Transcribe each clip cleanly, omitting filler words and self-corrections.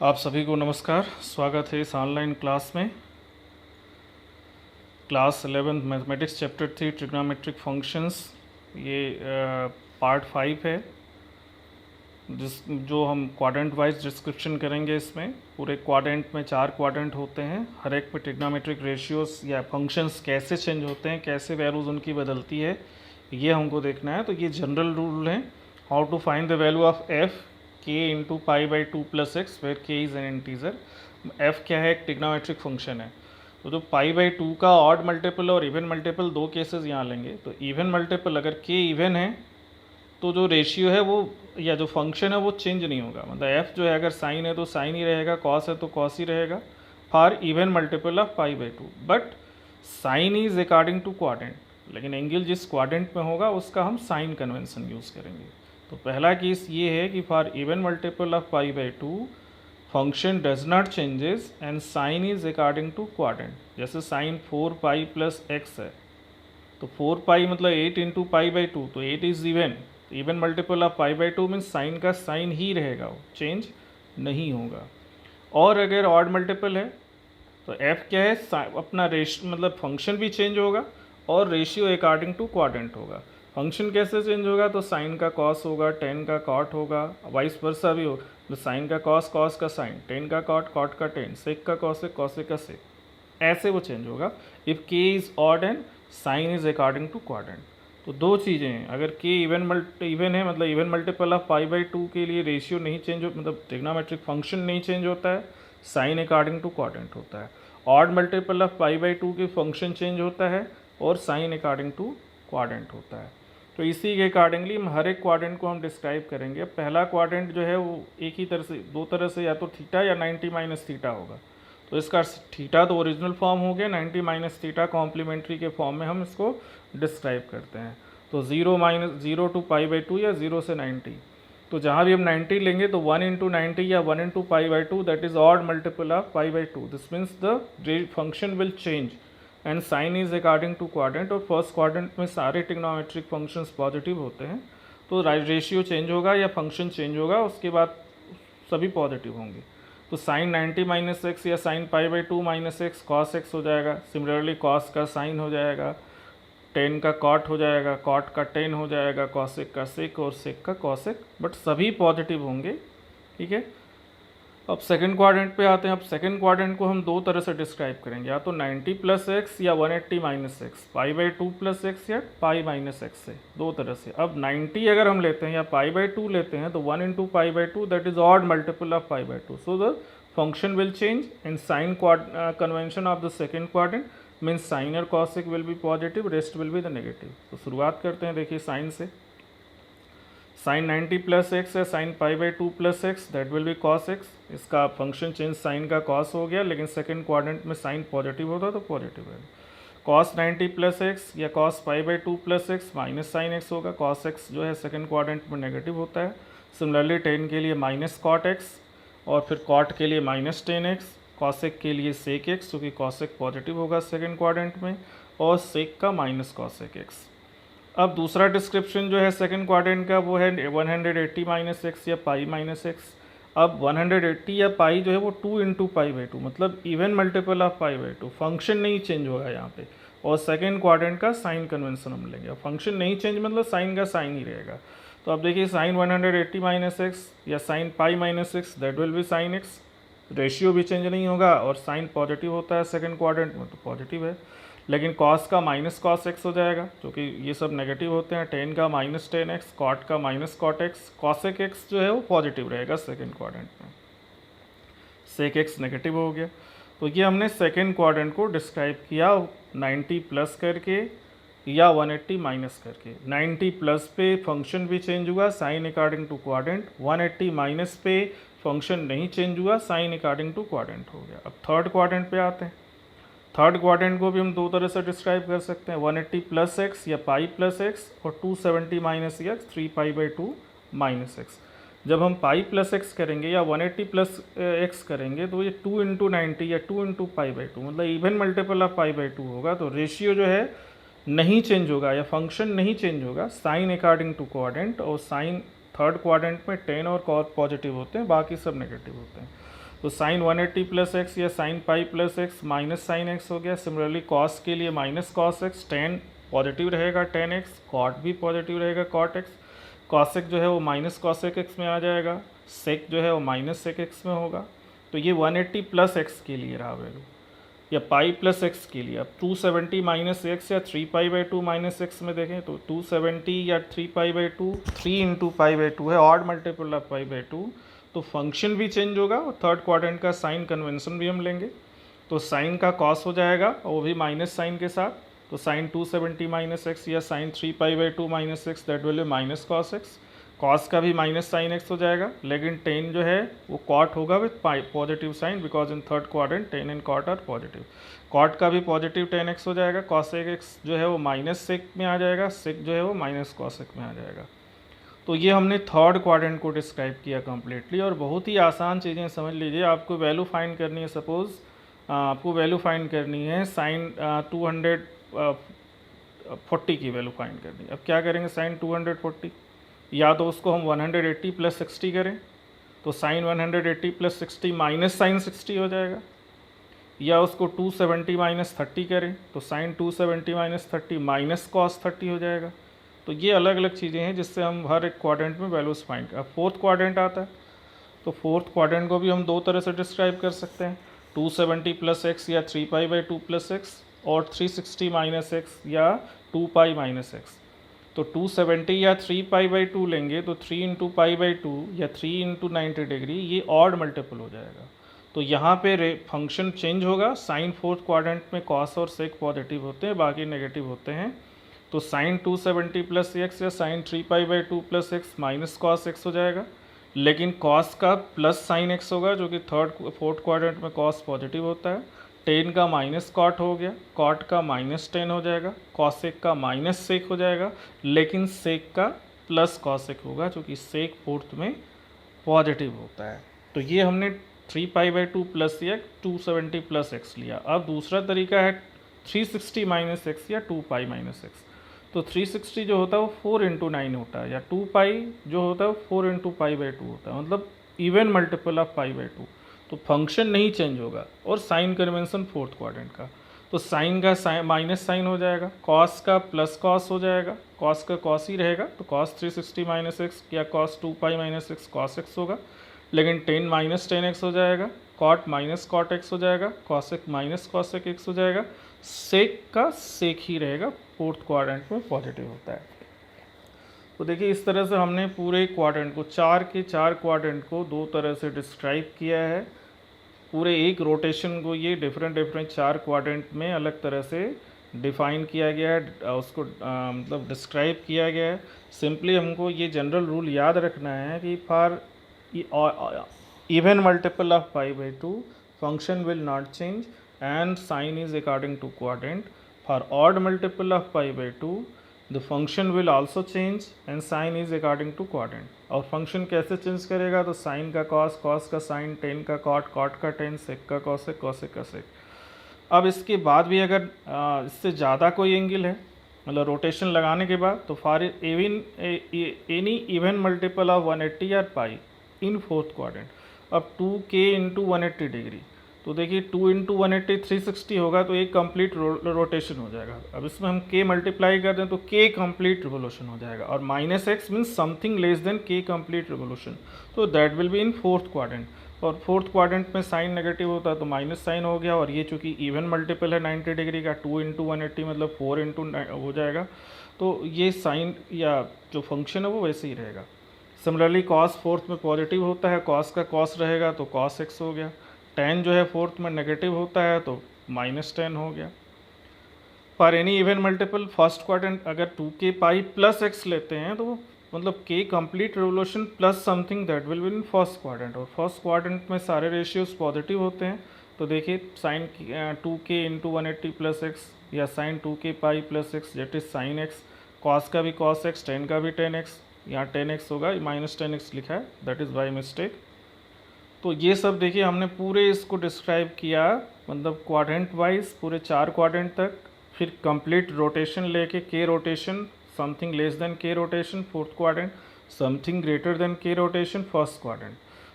आप सभी को नमस्कार। स्वागत है इस ऑनलाइन क्लास में। Class 11 mathematics chapter 3 trigonometric functions, ये पार्ट 5 है, जो हम क्वाड्रेंट वाइज डिस्क्रिप्शन करेंगे। इसमें पूरे क्वाड्रेंट में 4 क्वाड्रेंट होते हैं, हर एक में ट्रिग्नोमेट्रिक रेशियोज या फंक्शंस कैसे चेंज होते हैं, कैसे वैल्यूज उनकी बदलती है, ये हमको देखना है। तो ये जनरल रूल है, how to find the value of f k into pi by two plus x, where k is an integer. f क्या है? एक ट्रिग्नोमेट्रिक फंक्शन है। तो जो पाई बाई टू का ऑड मल्टीपल और इवन मल्टीपल दो केसेस यहाँ लेंगे। तो इवन मल्टीपल अगर k इवन है तो जो रेशियो है वो या जो फंक्शन है वो चेंज नहीं होगा। मतलब f जो है अगर साइन है तो साइन ही रहेगा, कॉस है तो कॉस ही रहेगा for even multiple of pi by two. But sign is according to quadrant, लेकिन एंगल जिस क्वाड्रेंट में होगा उसका हम साइन कन्वेंशन यूज़ करेंगे। तो पहला केस ये है कि for even multiple of pi by two function does not changes and sign is according to quadrant. जैसे साइन 4 पाई प्लस एक्स है, तो 4 पाई मतलब 8 इंटू पाई बाई टू, तो 8 is even. Even multiple of pi by two means sign का sign ही रहेगा, वो change नहीं होगा। और अगर ऑड मल्टीपल है तो एफ क्या है? अपना रेशियो मतलब फंक्शन भी चेंज होगा और रेशियो अकॉर्डिंग टू क्वाड्रेंट होगा। फंक्शन कैसे चेंज होगा? तो साइन का कॉस होगा, टेन का कॉट होगा, वाइस वर्सा भी हो। तो साइन का कॉस, कॉस का साइन, टेन का कॉट, कॉट का टेन, सेक का कॉसेक, कॉसेक का सेक, ऐसे वो चेंज होगा if k is odd and sign is according to quadrant. तो दो चीज़ें हैं, अगर के इवन है मतलब even multiple of pi by two के लिए रेशियो नहीं चेंज हो, मतलब ट्रिग्नोमेट्रिक फंक्शन नहीं चेंज होता है, साइन अकॉर्डिंग टू क्वाड्रेंट होता है। Odd multiple of pi by two के फंक्शन चेंज होता है और साइन अकॉर्डिंग टू क्वाड्रेंट होता है। तो इसी के अकॉर्डिंगली हम हर एक क्वाड्रेंट को हम डिस्क्राइब करेंगे। पहला क्वाड्रेंट जो है वो एक ही तरह से, दो तरह से, या तो थीटा या 90 माइनस थीटा होगा। तो इसका थीटा तो ओरिजिनल फॉर्म हो गया, 90 माइनस थीटा कॉम्प्लीमेंट्री के फॉर्म में हम इसको डिस्क्राइब करते हैं। तो 0 टू पाई बाई टू या 0 से 90। तो जहाँ भी हम 90 लेंगे तो 1 इंटू 90 या 1 into pi by two, that is odd multiple of pi by two. This means the function will change and sign is according to quadrant. और फर्स्ट क्वाड्रेंट में सारे ट्रिग्नोमेट्रिक फंक्शंस पॉजिटिव होते हैं, तो रेशियो चेंज होगा या function change होगा, उसके बाद सभी पॉजिटिव होंगे। तो साइन 90 माइनस एक्स या sign pi by to minus x cos x हो जाएगा। सिमिलरली कॉस का साइन हो जाएगा, टेन का कॉट हो जाएगा, कॉट का टेन हो जाएगा, कॉसेक का सेक और सेक का कॉसेक, बट सभी पॉजिटिव होंगे। ठीक है। अब सेकंड क्वाड्रेंट पे आते हैं। अब सेकंड क्वाड्रेंट को हम दो तरह से डिस्क्राइब करेंगे, या तो 90 प्लस एक्स या 180 minus x, pi by two plus x या पाई माइनस एक्स से, दो तरह से। अब 90 अगर हम लेते हैं या पाई बाई टू लेते हैं तो 1 into pi by two, that is odd multiple of pi by two. So the function will change and sign convention of the second quadrant means sine और cosec will be positive, rest will be the negative. तो शुरुआत करते हैं, देखिए sine से। Sine 90 plus x है, sine pi by two plus x, that will be cos x. इसका function change sine का कॉस हो गया, लेकिन सेकंड क्वाड्रेंट में साइन पॉजिटिव होता तो पॉजिटिव है। कॉस 90 प्लस एक्स या cos pi by two plus x minus sine x होगा। कॉस एक्स जो है सेकंड क्वाड्रेंट में नेगेटिव होता है। सिमिलरली टेन के लिए माइनस कॉट एक्स, और फिर कॉट के लिए माइनस टेन एक्स, कॉसेक के लिए सेक एक्स, क्योंकि कॉसेक पॉजिटिव होगा सेकंड क्वाड्रेंट में, और सेक का माइनस कॉसेक एक्स। अब दूसरा डिस्क्रिप्शन जो है सेकंड क्वाड्रेंट का वो है 180 माइनस एक्स या पाई माइनस एक्स। अब 180 या पाई जो है वो 2 इंटू पाई बाई टू, मतलब even multiple of pi by two, function नहीं चेंज होगा यहाँ पे। और सेकंड क्वाड्रेंट का साइन कन्वेंशन हम लेंगे। फंक्शन नहीं चेंज मतलब साइन का साइन ही रहेगा। तो अब देखिए साइन 180 माइनस एक्स या sine pi minus x, that will B sine x. Ratio भी चेंज नहीं होगा और साइन पॉजिटिव होता है सेकंड क्वाड्रेंट में, तो पॉजिटिव है। लेकिन कॉस का माइनस कॉस एक्स हो जाएगा, क्योंकि ये सब नेगेटिव होते हैं। टेन का माइनस टेन एक्स, कॉट का minus cot x, cosec x जो है वो पॉजिटिव रहेगा सेकंड क्वाड्रेंट में, सेक एक्स नेगेटिव हो गया। तो ये हमने सेकंड क्वाड्रेंट को डिस्क्राइब किया 90 प्लस करके या 180 माइनस करके। 90 प्लस पे फंक्शन भी चेंज हुआ sign according to quadrant, 180 minus पे फंक्शन नहीं चेंज हुआ, साइन अकॉर्डिंग टू क्वाड्रेंट हो गया। अब थर्ड क्वाड्रेंट पे आते हैं। थर्ड क्वाड्रेंट को भी हम दो तरह से डिस्क्राइब कर सकते हैं, 180 प्लस एक्स या पाई प्लस एक्स, और 270 minus x, 3 pi by to minus x. जब हम पाई प्लस एक्स करेंगे या 180 प्लस एक्स करेंगे तो ये 2 इंटू 90 या 2 इंटू पाई बाई टू, मतलब even multiple of pi by to होगा। तो रेशियो जो है नहीं चेंज होगा या फंक्शन नहीं चेंज होगा, साइन अकॉर्डिंग टू क्वाड्रेंट। और साइन थर्ड क्वाड्रेंट में टेन और कॉस पॉजिटिव होते हैं, बाकी सब नेगेटिव होते हैं। तो साइन 180 प्लस एक्स या sine pi plus x minus sine x हो गया। सिमिलरली कॉस के लिए minus cos x, ten positive रहेगा टेन एक्स, कॉट भी पॉजिटिव रहेगा कॉट एक्स, कॉसेक जो है वो माइनस कॉसेक एक्स में आ जाएगा, सेक जो है वो माइनस सेक एक्स में होगा। तो ये 180 प्लस एक्स के लिए रहा वैल्यू, या पाई प्लस एक्स के लिए। अब 270 माइनस एक्स या 3π/2 माइनस एक्स में देखें तो 270 या 3π/2, 3 इंटू π/2 है, ऑड मल्टीपल ऑफ π/2। तो फंक्शन भी चेंज होगा और थर्ड क्वाड्रेंट का साइन कन्वेंशन भी हम लेंगे। तो साइन का कॉस हो जाएगा और वो भी माइनस साइन के साथ। तो साइन 270 माइनस एक्स या sine 3π/2 minus x, that will be minus cos x. Cos का भी माइनस साइन एक्स हो जाएगा, लेकिन टेन जो है वो कॉट होगा with positive sign, because in third quadrant tan and cot are positive. Cot का भी पॉजिटिव टेन एक्स हो जाएगा, कॉसेक एक्स जो है वो माइनस सेक में आ जाएगा, सेक जो है वो माइनस कॉसेक में आ जाएगा। तो ये हमने थर्ड क्वाड्रेंट को डिस्क्राइब किया कम्प्लीटली। और बहुत ही आसान चीज़ें समझ लीजिए, आपको वैल्यू फाइंड करनी है। सपोज़ आपको वैल्यू फाइंड करनी है साइन 240 की वैल्यू फाइंड करनी है। अब क्या करेंगे, साइन 240 या तो उसको हम 180 प्लस 60 करें, तो साइन 180 प्लस 60 माइनस साइन 60 हो जाएगा, या उसको 270 माइनस 30 करें तो साइन 270 माइनस 30 माइनस कॉस 30 हो जाएगा। तो ये अलग अलग चीज़ें हैं जिससे हम हर एक क्वाड्रेंट में वैल्यूज फाइंड कर। अब फोर्थ क्वाड्रेंट आता है, तो फोर्थ क्वाड्रेंट को भी हम दो तरह से डिस्क्राइब कर सकते हैं, 270 प्लस एक्स या 3π/2 प्लस एक्स, और 360 माइनस एक्स या 2π माइनस एक्स। तो 270 या 3π/2 लेंगे तो 3 इंटू π/2 या 3 इंटू 90 डिग्री, ये ऑड मल्टीपल हो जाएगा। तो यहाँ पे फंक्शन चेंज होगा। साइन फोर्थ क्वाड्रेंट में कॉस और सेक पॉजिटिव होते हैं, बाकी नेगेटिव होते हैं। तो साइन 270 प्लस एक्स या sine 3π/2 plus x minus cos x हो जाएगा, लेकिन कॉस का प्लस साइन एक्स होगा, जो कि फोर्थ क्वाड्रेंट में कॉस पॉजिटिव होता है। टेन का माइनस कॉट हो गया, कॉट का माइनस टेन हो जाएगा, कॉसेक का माइनस सेक हो जाएगा, लेकिन सेक का प्लस कॉसेक होगा, जो कि सेक फोर्थ में पॉजिटिव होता है। तो ये हमने 3π/2 प्लस या 270 प्लस एक्स लिया। अब दूसरा तरीका है 360 माइनस एक्स या 2π माइनस एक्स। तो 360 जो होता है वो 4 इंटू 9 होता है, या 2π जो होता है वो 4 इंटू π/2 होता है, मतलब इवन मल्टीपल ऑफ π/2। तो फंक्शन नहीं चेंज होगा। और साइन कन्वेंशन फोर्थ क्वाड्रेंट का, तो साइन का माइनस साइन हो जाएगा, कॉस का प्लस कॉस हो जाएगा, कॉस का कॉस ही रहेगा, तो कॉस 360 माइनस एक्स या cos 2π minus x cos x होगा, लेकिन 10 माइनस 10x हो जाएगा, कॉट माइनस कॉट एक्स हो जाएगा, कॉसेक माइनस कॉसेक एक्स हो जाएगा, सेक का सेक ही रहेगा, फोर्थ क्वाड्रेंट में पॉजिटिव होता है। तो देखिए इस तरह से हमने पूरे क्वाड्रेंट को, चार के चार क्वाड्रेंट को दो तरह से डिस्क्राइब किया है। पूरे एक रोटेशन को ये डिफरेंट चार क्वाड्रेंट में अलग तरह से डिफाइन किया गया है, उसको मतलब डिस्क्राइब किया गया है। सिंपली हमको ये जनरल रूल याद रखना है कि for even multiple of π/2 function will not change and sign is according to quadrant. For odd multiple of π/2 the function will also change and sign is according to quadrant. और function कैसे change करेगा, तो sign का cos, cos का sign, ten का cot, cot का ten, सेक का cosec, cosec का सेक। अब इसके बाद भी अगर इससे ज़्यादा कोई एंगल है, मतलब रोटेशन लगाने के बाद, तो for any even multiple of 180 और पाई इन फोर्थ क्वाड्रेंट, अब 2k इंटू 180 डिग्री, तो देखिए 2 इंटू 180 360 होगा, तो एक कंप्लीट रोटेशन हो जाएगा। अब इसमें हम k मल्टीप्लाई कर दें तो k कंप्लीट रिवोल्यूशन हो जाएगा, और minus x means something less than k complete revolution, तो that will be in fourth quadrant. और फोर्थ क्वाड्रेंट में साइन नेगेटिव होता है तो माइनस साइन हो गया, और ये चूँकि इवन मल्टीपल है 90 डिग्री का, 2 इंटू 180 मतलब 4 इंटू हो जाएगा, तो ये साइन या जो फंक्शन है वो वैसे ही रहेगा। सिमिलरली कॉस फोर्थ में पॉजिटिव होता है, कॉस का कॉस रहेगा तो कॉस एक्स हो गया। टेन जो है फोर्थ में नेगेटिव होता है तो माइनस 10 हो गया। For any even multiple first quadrant अगर 2k पाई प्लस एक्स लेते हैं तो मतलब k complete revolution plus something, that will be in first quadrant. और फर्स्ट क्वाड्रेंट में सारे रेशियोज पॉजिटिव होते हैं, तो देखिए sine 2k into 180 plus x या sine 2k pi plus x that is sine x, cos का भी कॉस एक्स, टेन का भी 10x, यहाँ 10x होगा, माइनस 10x लिखा है, दैट इज़ बाई मिस्टेक। तो ये सब देखिए हमने पूरे इसको डिस्क्राइब किया, मतलब क्वाड्रेंट वाइज पूरे चार क्वाड्रेंट तक, फिर कंप्लीट रोटेशन लेके k rotation, something less than k rotation fourth quadrant, something greater than k rotation first quadrant.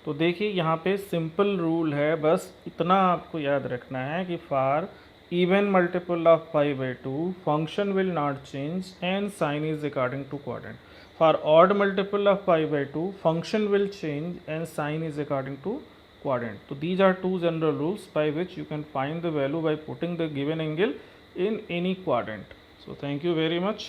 तो देखिए यहाँ पे सिंपल रूल है, बस इतना आपको याद रखना है कि for even multiple of pi by 2 function will not change and sign is according to quadrant. For odd multiple of pi by 2 function will change and sign is according to quadrant. So these are two general rules by which you can find the value by putting the given angle in any quadrant. So thank you very much.